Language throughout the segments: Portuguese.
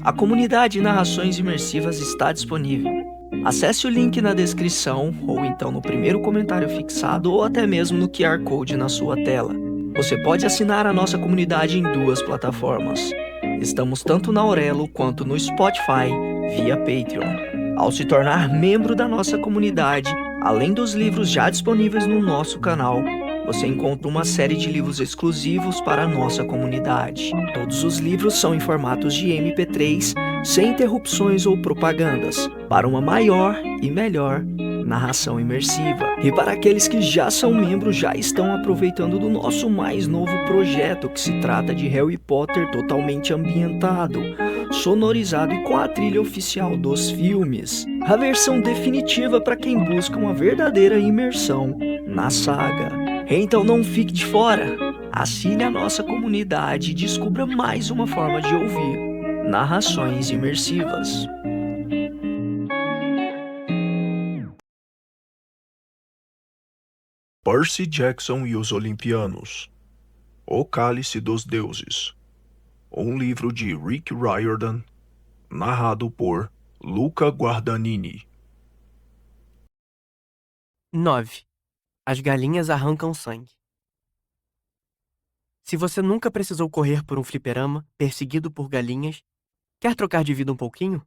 A comunidade Narrações Imersivas está disponível. Acesse o link na descrição, ou então no primeiro comentário fixado, ou até mesmo no QR Code na sua tela. Você pode assinar a nossa comunidade em duas plataformas. Estamos tanto na Aurelo quanto no Spotify, via Patreon. Ao se tornar membro da nossa comunidade, além dos livros já disponíveis no nosso canal, você encontra uma série de livros exclusivos para a nossa comunidade. Todos os livros são em formatos de MP3, sem interrupções ou propagandas, para uma maior e melhor narração imersiva. E para aqueles que já são membros, já estão aproveitando do nosso mais novo projeto, que se trata de Harry Potter totalmente ambientado, sonorizado e com a trilha oficial dos filmes. A versão definitiva para quem busca uma verdadeira imersão na saga. Então não fique de fora. Assine a nossa comunidade e descubra mais uma forma de ouvir narrações imersivas. Percy Jackson e os Olimpianos. O Cálice dos Deuses. Um livro de Rick Riordan, narrado por Luca Guadagnini. 9. As galinhas arrancam sangue. Se você nunca precisou correr por um fliperama, perseguido por galinhas, quer trocar de vida um pouquinho?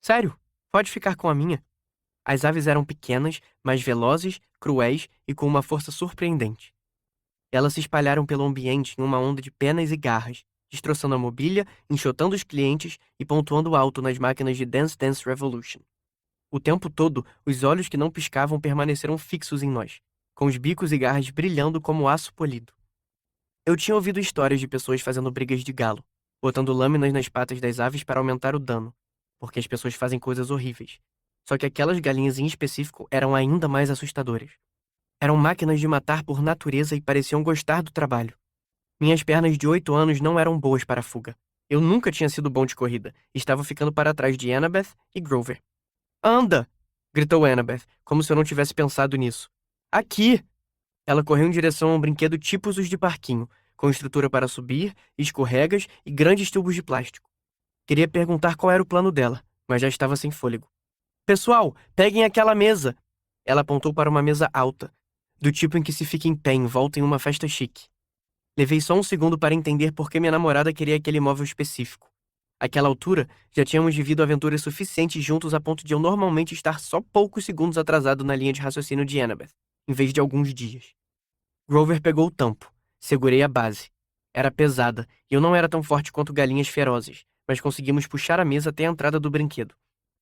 Sério, pode ficar com a minha. As aves eram pequenas, mas velozes, cruéis e com uma força surpreendente. Elas se espalharam pelo ambiente em uma onda de penas e garras, destroçando a mobília, enxotando os clientes e pontuando alto nas máquinas de Dance Dance Revolution. O tempo todo, os olhos que não piscavam permaneceram fixos em nós, com os bicos e garras brilhando como aço polido. Eu tinha ouvido histórias de pessoas fazendo brigas de galo, botando lâminas nas patas das aves para aumentar o dano, porque as pessoas fazem coisas horríveis. Só que aquelas galinhas em específico eram ainda mais assustadoras. Eram máquinas de matar por natureza e pareciam gostar do trabalho. Minhas pernas de 8 anos não eram boas para a fuga. Eu nunca tinha sido bom de corrida e estava ficando para trás de Annabeth e Grover. "Anda!" gritou Annabeth, como se eu não tivesse pensado nisso. "Aqui!" Ela correu em direção a um brinquedo tipo os de parquinho, com estrutura para subir, escorregas e grandes tubos de plástico. Queria perguntar qual era o plano dela, mas já estava sem fôlego. "Pessoal, peguem aquela mesa!" Ela apontou para uma mesa alta, do tipo em que se fica em pé em volta em uma festa chique. Levei só um segundo para entender por que minha namorada queria aquele móvel específico. Àquela altura, já tínhamos vivido aventuras suficientes juntos a ponto de eu normalmente estar só poucos segundos atrasado na linha de raciocínio de Annabeth, em vez de alguns dias. Grover pegou o tampo. Segurei a base. Era pesada, e eu não era tão forte quanto galinhas ferozes, mas conseguimos puxar a mesa até a entrada do brinquedo.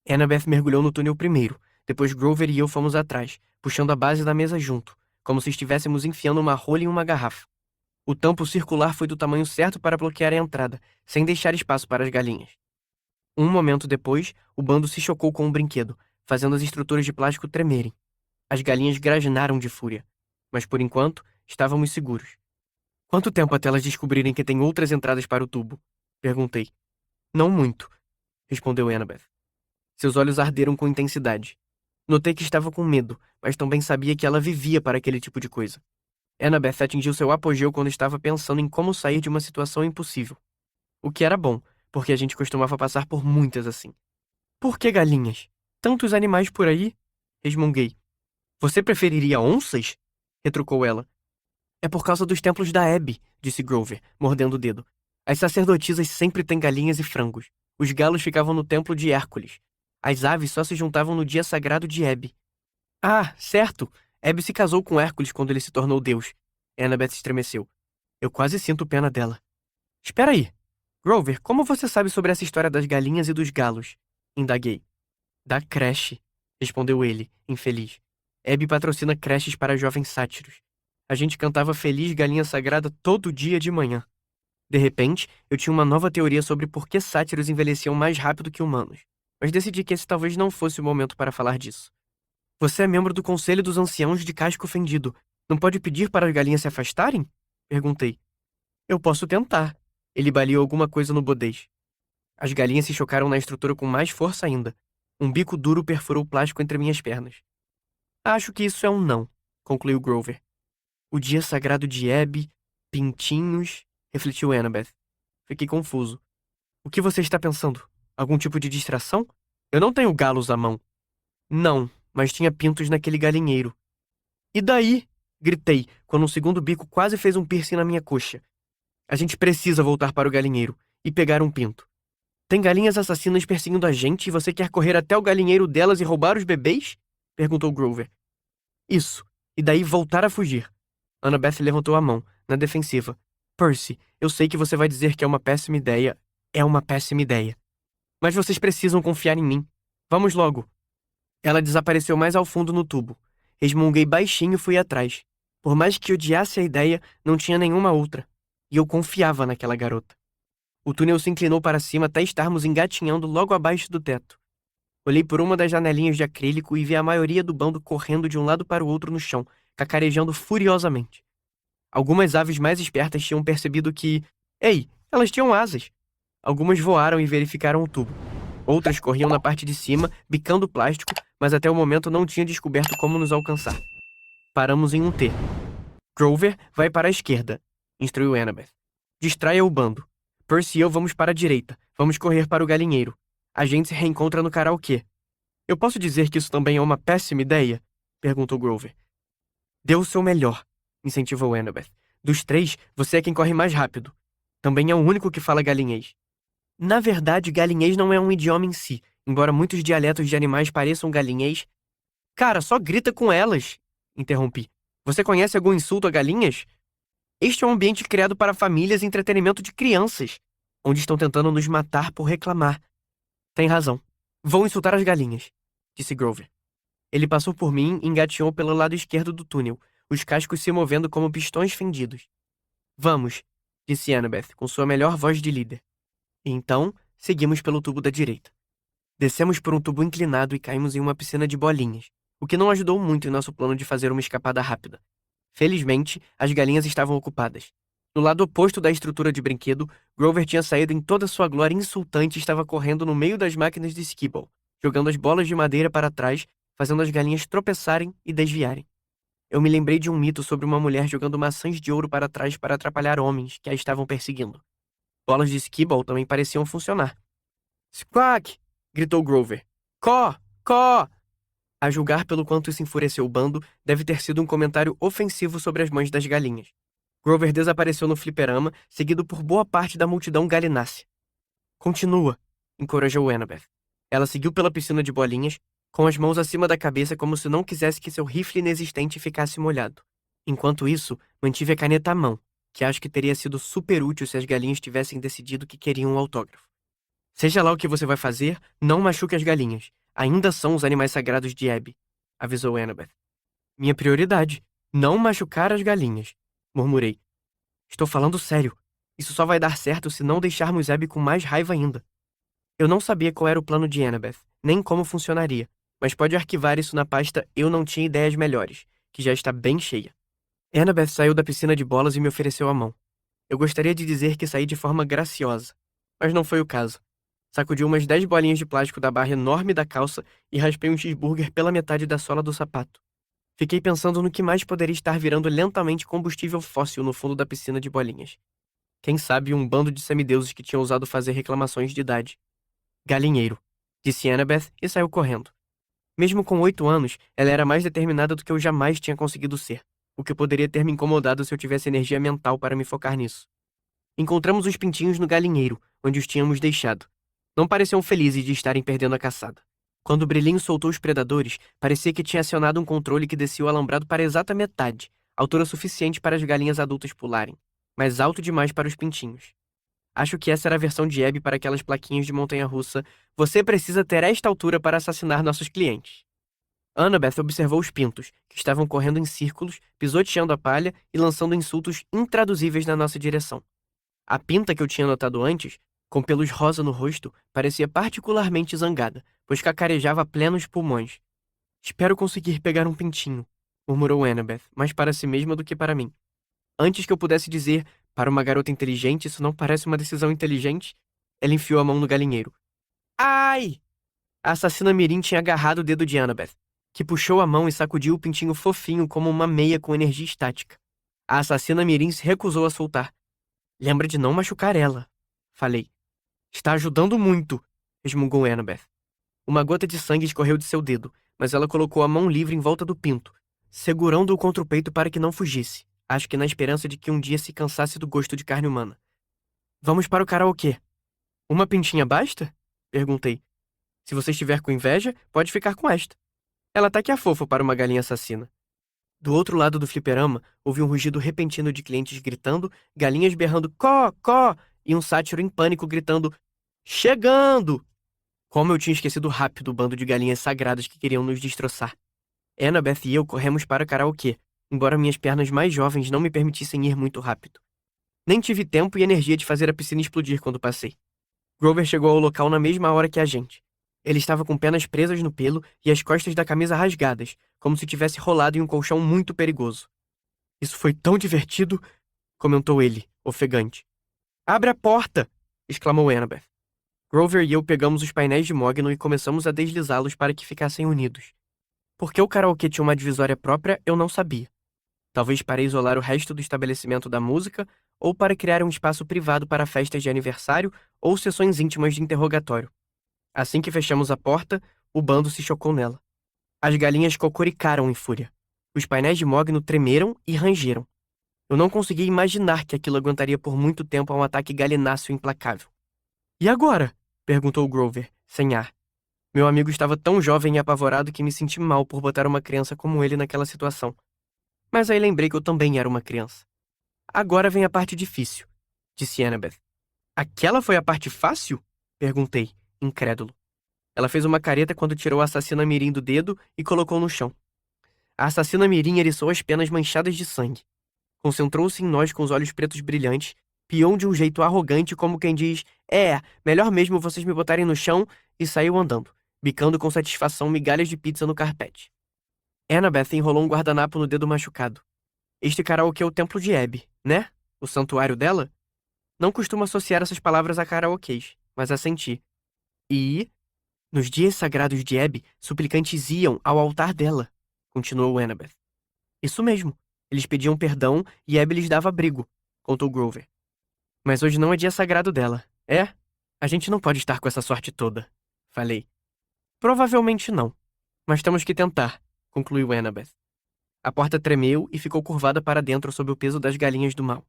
Annabeth mergulhou no túnel primeiro, depois Grover e eu fomos atrás, puxando a base da mesa junto, como se estivéssemos enfiando uma rolha em uma garrafa. O tampo circular foi do tamanho certo para bloquear a entrada, sem deixar espaço para as galinhas. Um momento depois, o bando se chocou com o brinquedo, fazendo as estruturas de plástico tremerem. As galinhas grasnaram de fúria, mas por enquanto, estávamos seguros. "Quanto tempo até elas descobrirem que tem outras entradas para o tubo?" perguntei. "Não muito", respondeu Annabeth. Seus olhos arderam com intensidade. Notei que estava com medo, mas também sabia que ela vivia para aquele tipo de coisa. Annabeth atingiu seu apogeu quando estava pensando em como sair de uma situação impossível. O que era bom, porque a gente costumava passar por muitas assim. "Por que galinhas? Tantos animais por aí?" resmunguei. "Você preferiria onças?" retrucou ela. "É por causa dos templos da Abby", disse Grover, mordendo o dedo. "As sacerdotisas sempre têm galinhas e frangos. Os galos ficavam no templo de Hércules. As aves só se juntavam no dia sagrado de Abby." "Ah, certo! Abby se casou com Hércules quando ele se tornou deus." Annabeth estremeceu. Eu quase sinto pena dela. "Espera aí. Grover, como você sabe sobre essa história das galinhas e dos galos?" indaguei. "Da creche", respondeu ele, infeliz. "Abby patrocina creches para jovens sátiros. A gente cantava Feliz Galinha Sagrada todo dia de manhã." De repente, eu tinha uma nova teoria sobre por que sátiros envelheciam mais rápido que humanos, mas decidi que esse talvez não fosse o momento para falar disso. "Você é membro do Conselho dos Anciãos de Casco Fendido. Não pode pedir para as galinhas se afastarem?" perguntei. "Eu posso tentar." Ele baleou alguma coisa no bodez. As galinhas se chocaram na estrutura com mais força ainda. Um bico duro perfurou o plástico entre minhas pernas. "Acho que isso é um não", concluiu Grover. "O dia sagrado de Abby, pintinhos", refletiu Annabeth. Fiquei confuso. "O que você está pensando? Algum tipo de distração? Eu não tenho galos à mão. Não, mas tinha pintos naquele galinheiro. E daí? Gritei, quando um segundo bico quase fez um piercing na minha coxa. A gente precisa voltar para o galinheiro e pegar um pinto. Tem galinhas assassinas perseguindo a gente e você quer correr até o galinheiro delas e roubar os bebês? Perguntou Grover. Isso. E daí voltar a fugir. Annabeth levantou a mão, na defensiva. Percy, eu sei que você vai dizer que é uma péssima ideia. É uma péssima ideia. Mas vocês precisam confiar em mim. Vamos logo. Ela desapareceu mais ao fundo no tubo. Resmunguei baixinho e fui atrás. Por mais que odiasse a ideia, não tinha nenhuma outra. E eu confiava naquela garota. O túnel se inclinou para cima até estarmos engatinhando logo abaixo do teto. Olhei por uma das janelinhas de acrílico e vi a maioria do bando correndo de um lado para o outro no chão, cacarejando furiosamente. Algumas aves mais espertas tinham percebido que... Ei, elas tinham asas! Algumas voaram e verificaram o tubo. Outras corriam na parte de cima, bicando o plástico, mas até o momento não tinham descoberto como nos alcançar. Paramos em um T. Grover vai para a esquerda, instruiu Annabeth. Distraia o bando. Percy e eu vamos para a direita. Vamos correr para o galinheiro. A gente se reencontra no karaokê. Eu posso dizer que isso também é uma péssima ideia? Perguntou Grover. Dê o seu melhor, incentivou Annabeth. Dos três, você é quem corre mais rápido. Também é o único que fala galinhês. Na verdade, galinhês não é um idioma em si, embora muitos dialetos de animais pareçam galinhês. Cara, só grita com elas, interrompi. Você conhece algum insulto a galinhas? Este é um ambiente criado para famílias e entretenimento de crianças, onde estão tentando nos matar por reclamar. Tem razão. Vou insultar as galinhas, disse Grover. Ele passou por mim e engateou pelo lado esquerdo do túnel, os cascos se movendo como pistões fendidos. Vamos, disse Annabeth, com sua melhor voz de líder. E então, seguimos pelo tubo da direita. Descemos por um tubo inclinado e caímos em uma piscina de bolinhas, o que não ajudou muito em nosso plano de fazer uma escapada rápida. Felizmente, as galinhas estavam ocupadas. No lado oposto da estrutura de brinquedo, Grover tinha saído em toda sua glória insultante e estava correndo no meio das máquinas de skee-ball, jogando as bolas de madeira para trás, fazendo as galinhas tropeçarem e desviarem. Eu me lembrei de um mito sobre uma mulher jogando maçãs de ouro para trás para atrapalhar homens que a estavam perseguindo. Bolas de skee-ball também pareciam funcionar. Squawk! Gritou Grover. Có! Có! A julgar pelo quanto isso enfureceu o bando, deve ter sido um comentário ofensivo sobre as mães das galinhas. Grover desapareceu no fliperama, seguido por boa parte da multidão galinácea. Continua, encorajou Annabeth. Ela seguiu pela piscina de bolinhas, com as mãos acima da cabeça como se não quisesse que seu rifle inexistente ficasse molhado. Enquanto isso, mantive a caneta à mão, que acho que teria sido super útil se as galinhas tivessem decidido que queriam um autógrafo. Seja lá o que você vai fazer, não machuque as galinhas. Ainda são os animais sagrados de Abby, avisou Annabeth. Minha prioridade, não machucar as galinhas, murmurei. Estou falando sério. Isso só vai dar certo se não deixarmos Abby com mais raiva ainda. Eu não sabia qual era o plano de Annabeth, nem como funcionaria, mas pode arquivar isso na pasta Eu Não Tinha Ideias Melhores, que já está bem cheia. Annabeth saiu da piscina de bolas e me ofereceu a mão. Eu gostaria de dizer que saí de forma graciosa, mas não foi o caso. Sacudi umas 10 bolinhas de plástico da barra enorme da calça e raspei um cheeseburger pela metade da sola do sapato. Fiquei pensando no que mais poderia estar virando lentamente combustível fóssil no fundo da piscina de bolinhas. Quem sabe um bando de semideuses que tinha ousado fazer reclamações de idade. Galinheiro, disse Annabeth e saiu correndo. Mesmo com 8 anos, ela era mais determinada do que eu jamais tinha conseguido ser, o que poderia ter me incomodado se eu tivesse energia mental para me focar nisso. Encontramos os pintinhos no galinheiro, onde os tínhamos deixado. Não pareciam felizes de estarem perdendo a caçada. Quando o Brilhinho soltou os predadores, parecia que tinha acionado um controle que descia o alambrado para a exata metade, altura suficiente para as galinhas adultas pularem, mas alto demais para os pintinhos. Acho que essa era a versão de Abby para aquelas plaquinhas de montanha-russa. Você precisa ter esta altura para assassinar nossos clientes. Annabeth observou os pintos, que estavam correndo em círculos, pisoteando a palha e lançando insultos intraduzíveis na nossa direção. A pinta que eu tinha notado antes, com pelos rosa no rosto, parecia particularmente zangada, pois cacarejava a plenos pulmões. Espero conseguir pegar um pintinho, murmurou Annabeth, mais para si mesma do que para mim. Antes que eu pudesse dizer, para uma garota inteligente isso não parece uma decisão inteligente, ela enfiou a mão no galinheiro. Ai! A assassina mirim tinha agarrado o dedo de Annabeth, que puxou a mão e sacudiu o pintinho fofinho como uma meia com energia estática. A assassina mirim se recusou a soltar. Lembra de não machucar ela, falei. Está ajudando muito. resmungou Annabeth. Uma gota de sangue escorreu de seu dedo, mas ela colocou a mão livre em volta do pinto, segurando-o contra o peito para que não fugisse, acho que na esperança de que um dia se cansasse do gosto de carne humana. Vamos para o karaokê. Uma pintinha basta? Perguntei. Se você estiver com inveja, pode ficar com esta. Ela tá que é fofa para uma galinha assassina. Do outro lado do fliperama, houve um rugido repentino de clientes gritando, galinhas berrando có, có, e um sátiro em pânico gritando chegando! Como eu tinha esquecido rápido o bando de galinhas sagradas que queriam nos destroçar. Annabeth e eu corremos para o karaokê, embora minhas pernas mais jovens não me permitissem ir muito rápido. Nem tive tempo e energia de fazer a piscina explodir quando passei. Grover chegou ao local na mesma hora que a gente. Ele estava com pernas presas no pelo e as costas da camisa rasgadas, como se tivesse rolado em um colchão muito perigoso. Isso foi tão divertido, comentou ele, ofegante. Abre a porta! Exclamou Annabeth. Grover e eu pegamos os painéis de mogno e começamos a deslizá-los para que ficassem unidos. Porque o karaokê tinha uma divisória própria, eu não sabia. Talvez para isolar o resto do estabelecimento da música, ou para criar um espaço privado para festas de aniversário ou sessões íntimas de interrogatório. Assim que fechamos a porta, o bando se chocou nela. As galinhas cocoricaram em fúria. Os painéis de mogno tremeram e rangeram. Eu não conseguia imaginar que aquilo aguentaria por muito tempo a um ataque galináceo implacável. E agora? Perguntou Grover, sem ar. Meu amigo estava tão jovem e apavorado que me senti mal por botar uma criança como ele naquela situação. Mas aí lembrei que eu também era uma criança. Agora vem a parte difícil, disse Annabeth. Aquela foi a parte fácil? Perguntei, incrédulo. Ela fez uma careta quando tirou a assassina mirim do dedo e colocou no chão. A assassina mirim eriçou as penas manchadas de sangue. Concentrou-se em nós com os olhos pretos brilhantes, piou de um jeito arrogante como quem diz melhor mesmo vocês me botarem no chão, e saiu andando, bicando com satisfação migalhas de pizza no carpete. Annabeth enrolou um guardanapo no dedo machucado. Este karaokê é o templo de Abby, né? O santuário dela? Não costumo associar essas palavras a karaokês, mas assenti. E, nos dias sagrados de Abby, suplicantes iam ao altar dela, continuou Annabeth. Isso mesmo. Eles pediam perdão e Abby lhes dava abrigo, contou Grover. Mas hoje não é dia sagrado dela, é? A gente não pode estar com essa sorte toda, falei. Provavelmente não, mas temos que tentar, concluiu Annabeth. A porta tremeu e ficou curvada para dentro sob o peso das galinhas do mal.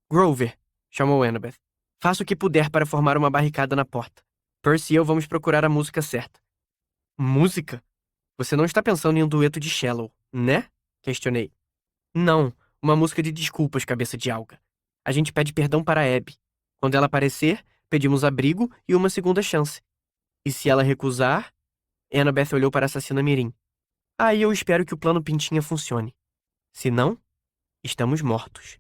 Grover, chamou Annabeth. Faça o que puder para formar uma barricada na porta. Percy e eu vamos procurar a música certa. Música? Você não está pensando em um dueto de Shallow, né? Questionei. Não, uma música de desculpas, cabeça de alga. A gente pede perdão para Abby. Quando ela aparecer, pedimos abrigo e uma segunda chance. E se ela recusar... Annabeth olhou para a assassina mirim. Aí eu espero que o plano Pintinha funcione. Se não, estamos mortos.